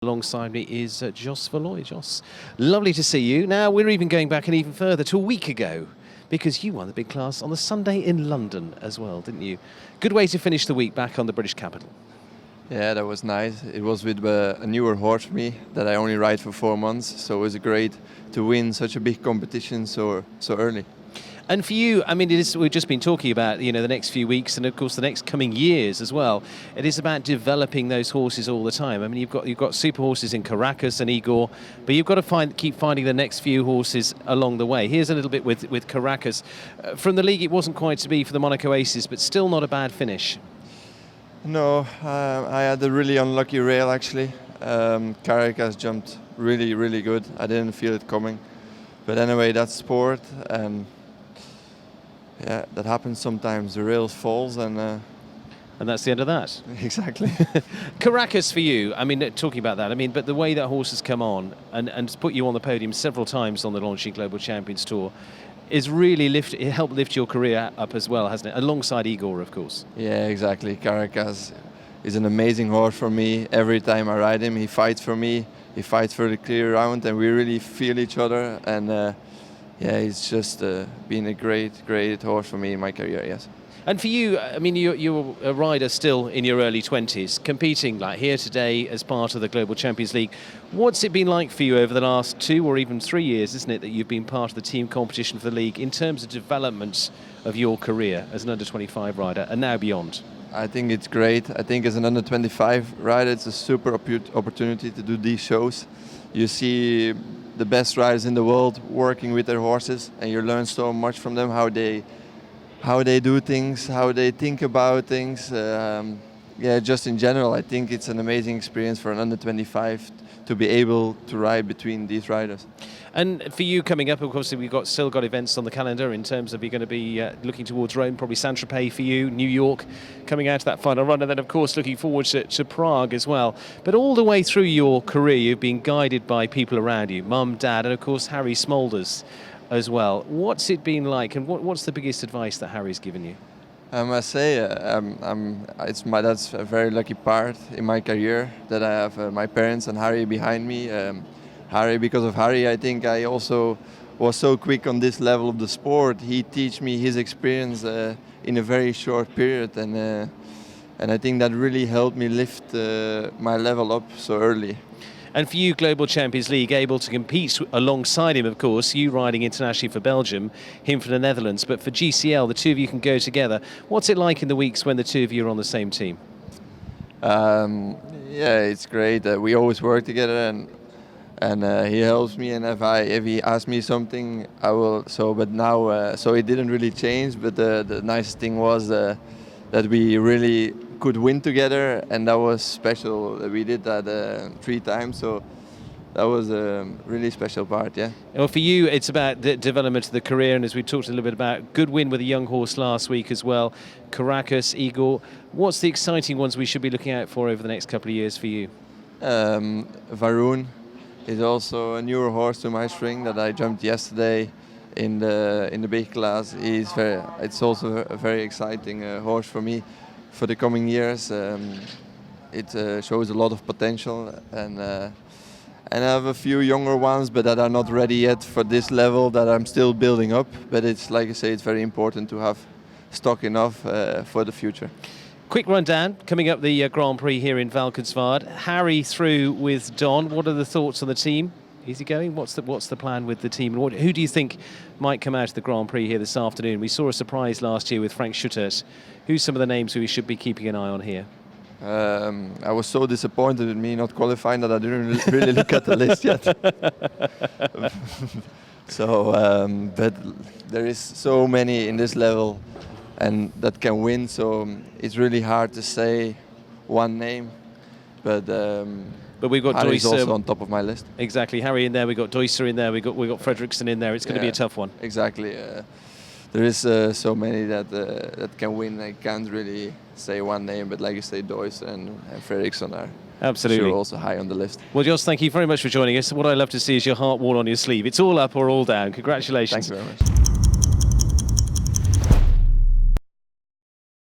Alongside me is Jos Verlooy. Jos, lovely to see you. Now, we're even going back and even further to a week ago because you won the big class on the Sunday in London as well, didn't you? Good way to finish the week back on the British capital. Yeah, that was nice. It was with a newer horse for me that I only ride for 4 months, so it was great to win such a big competition so early. And for you, I mean, we've just been talking about, the next few weeks and, of course, the next coming years as well. It is about developing those horses all the time. I mean, you've got super horses in Caracas and Igor, but you've got to keep finding the next few horses along the way. Here's a little bit with Caracas. From the league, it wasn't quite to be for the Monaco Aces, but still not a bad finish. No, I had a really unlucky rail, actually. Caracas jumped really, really good. I didn't feel it coming. But anyway, that's sport. Yeah, that happens sometimes. The rails falls and that's the end of that. Exactly. Caracas for you, I mean, talking about that, I mean, but the way that horse has come on and put you on the podium several times on the Longines Global Champions Tour is really it helped lift your career up as well, hasn't it? Alongside Igor, of course. Yeah, exactly. Caracas is an amazing horse for me. Every time I ride him, he fights for me. He fights for the clear round and we really feel each other. And yeah, it's just been a great horse for me in my career, yes. And for you, I mean, you're a rider still in your early 20s, competing like here today as part of the Global Champions League. What's it been like for you over the last 2 or even 3 years, isn't it, that you've been part of the team competition for the league in terms of development of your career as an under-25 rider and now beyond? I think it's great. I think as an under-25 rider, it's a super opportunity to do these shows. You see the best riders in the world working with their horses, and you learn so much from them, how they do things, how they think about things. Yeah, just in general, I think it's an amazing experience for an under-25 to be able to ride between these riders. And for you coming up, of course, we've still got events on the calendar in terms of you're going to be looking towards Rome, probably Saint-Tropez for you, New York, coming out to that final run, and then, of course, looking forward to Prague as well. But all the way through your career, you've been guided by people around you, Mum, Dad, and, of course, Harry Smulders as well. What's it been like, and what's the biggest advice that Harry's given you? I must say, that's a very lucky part in my career that I have my parents and Harry behind me. Harry, because of Harry, I think I also was so quick on this level of the sport. He teach me his experience in a very short period, and I think that really helped me lift my level up so early. And for you, Global Champions League, able to compete alongside him, of course, you riding internationally for Belgium, him for the Netherlands, but for GCL, the two of you can go together. What's it like in the weeks when the two of you are on the same team? Yeah, it's great. We always work together, and he helps me. And if he asks me something, I will. But now, so it didn't really change. But the nicest thing was that we really could win together, and that was special. We did that 3 times, so that was a really special part, yeah. Well, for you, it's about the development of the career, and as we talked a little bit about, good win with a young horse last week as well, Caracas, Igor. What's the exciting ones we should be looking out for over the next couple of years for you? Varun is also a newer horse to my string that I jumped yesterday in the big class. It's also a very exciting horse for me for the coming years. It shows a lot of potential, and I have a few younger ones, but that are not ready yet for this level that I'm still building up. But it's, like I say, it's very important to have stock enough for the future. Quick rundown, coming up the Grand Prix here in Valkenswaard. Harry through with Don. What are the thoughts on the team? Easy going? What's the plan with the team? And who do you think might come out of the Grand Prix here this afternoon? We saw a surprise last year with Frank Schuttert. Who's some of the names we should be keeping an eye on here? I was so disappointed with me not qualifying that I didn't really look at the list yet. But there is so many in this level and that can win, so it's really hard to say one name. But we've got Harry's Deusser also on top of my list. Exactly, Harry in there. We've got Deusser in there. We've got Fredriksson in there. It's going to be a tough one. Exactly. There is so many that can win. I can't really say one name, but like you say, Deusser and Fredriksson are absolutely sure also high on the list. Well, Jos, thank you very much for joining us. What I love to see is your heart worn on your sleeve. It's all up or all down. Congratulations. Thank you very much.